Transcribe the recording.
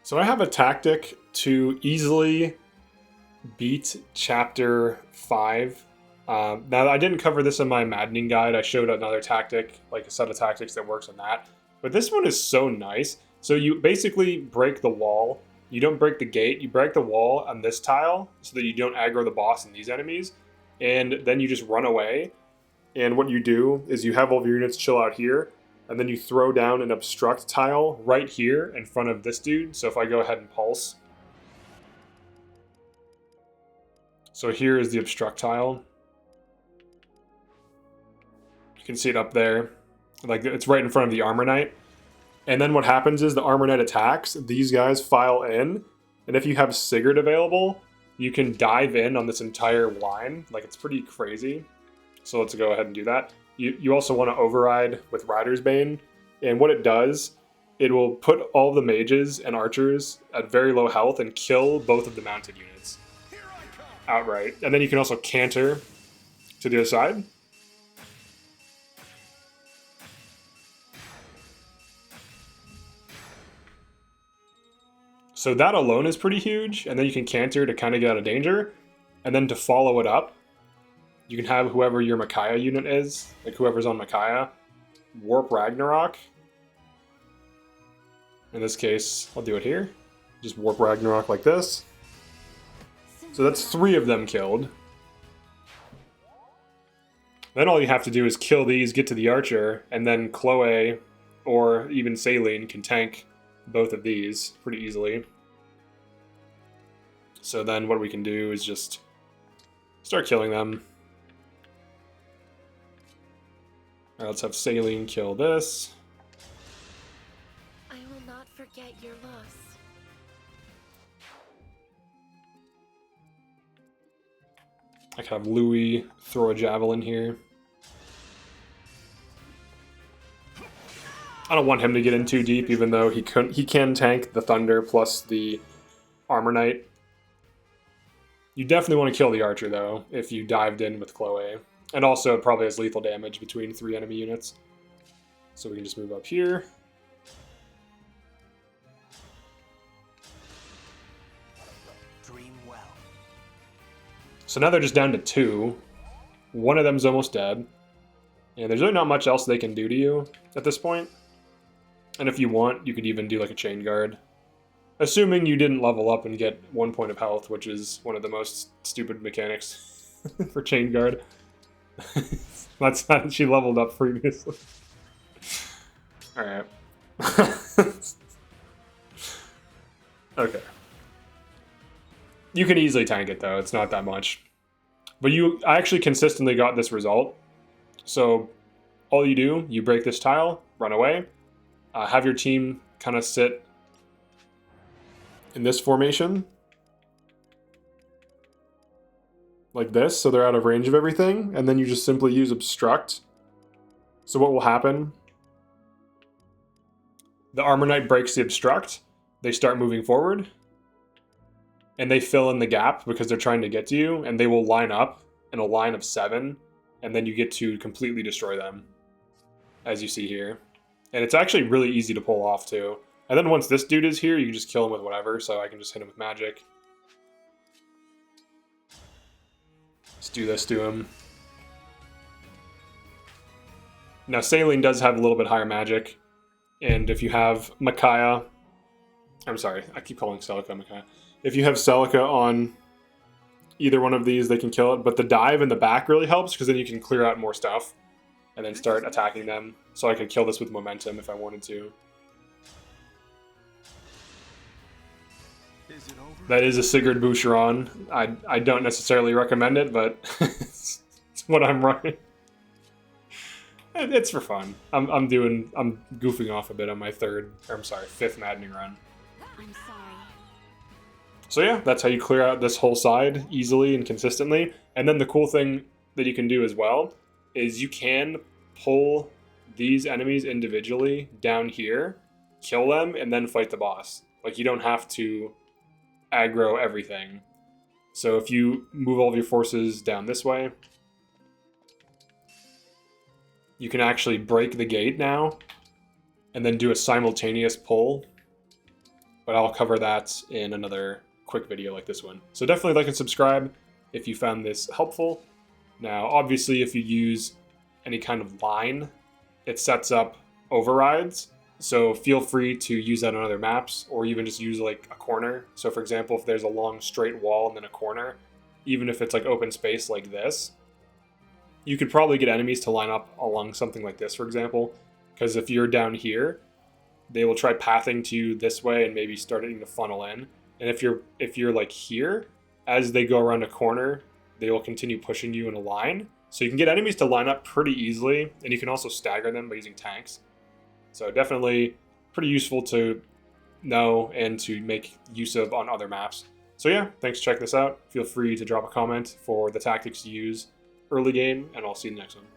So I have a tactic to easily beat Chapter 5. Now, I didn't cover this in my maddening guide. I showed another tactic, like a set of tactics that works on that. But this one is so nice. So you basically break the wall. You don't break the gate. You break the wall on this tile so that you don't aggro the boss and these enemies. And then you just run away. And what you do is you have all of your units chill out here. And then you throw down an obstruct tile right here in front of this dude. So if I go ahead and pulse. So here is the obstruct tile. You can see it up there. Like, it's right in front of the Armor Knight. And then what happens is the Armor Knight attacks. These guys file in. And if you have Sigurd available, you can dive in on this entire line. Like, it's pretty crazy. So let's go ahead and do that. You also want to override with Ridersbane. And what it does, it will put all the mages and archers at very low health and kill both of the mounted units outright. And then you can also canter to the other side. So that alone is pretty huge. And then you can canter to kind of get out of danger. And then to follow it up, you can have whoever your Micaiah unit is, like whoever's on Micaiah, warp Ragnarok. In this case, I'll do it here. Just warp Ragnarok like this. So that's 3 of them killed. Then all you have to do is kill these, get to the archer, and then Chloe or even Saline can tank both of these pretty easily. So then what we can do is just start killing them. Alright, let's have Saline kill this. I will not forget your loss. I can have Louis throw a javelin here. I don't want him to get in too deep, even though he can tank the Thunder plus the Armor Knight. You definitely want to kill the Archer, though, if you dived in with Chloe. And also, it probably has lethal damage between 3 enemy units. So we can just move up here. Dream well. So now they're just down to 2. One of them's almost dead. And there's really not much else they can do to you at this point. And if you want, you could even do like a chain guard. Assuming you didn't level up and get 1 point of health, which is one of the most stupid mechanics for chain guard. That's not she leveled up previously. Alright. Okay. You can easily tank it though, it's not that much. But I actually consistently got this result. So all you do, you break this tile, run away, have your team kind of sit in this formation. Like this, so they're out of range of everything, and then you just simply use obstruct. So what will happen? The Armor Knight breaks the obstruct, they start moving forward, and they fill in the gap because they're trying to get to you, and they will line up in a line of 7, and then you get to completely destroy them, as you see here. And it's actually really easy to pull off too. And then once this dude is here, you can just kill him with whatever, so I can just hit him with magic. Let's do this to him. Now, Saline does have a little bit higher magic. And if you have Micaiah... I'm sorry, I keep calling Celica Micaiah. If you have Celica on either one of these, they can kill it. But the dive in the back really helps, because then you can clear out more stuff. And then start attacking them. So I could kill this with momentum if I wanted to. Is it over? That is a Sigurd Boucheron. I don't necessarily recommend it, but it's what I'm running. It's for fun. I'm goofing off a bit on my fifth maddening run. I'm sorry. So yeah, that's how you clear out this whole side easily and consistently. And then the cool thing that you can do as well is you can pull these enemies individually down here, kill them, and then fight the boss. Like, you don't have to aggro everything. So if you move all of your forces down this way, you can actually break the gate now and then do a simultaneous pull but I'll cover that in another quick video like this one. So definitely like and subscribe if you found this helpful. Now, obviously, if you use any kind of line, it sets up overrides. So feel free to use that on other maps, or even just use like a corner. So for example, if there's a long straight wall and then a corner, even if it's like open space like this, you could probably get enemies to line up along something like this, for example. Because if you're down here, they will try pathing to you this way and maybe starting to funnel in. And if you're like here, as they go around a corner, they will continue pushing you in a line. So you can get enemies to line up pretty easily, and you can also stagger them by using tanks. So definitely pretty useful to know and to make use of on other maps. So yeah, thanks for checking this out. Feel free to drop a comment for the tactics to use early game, and I'll see you in the next one.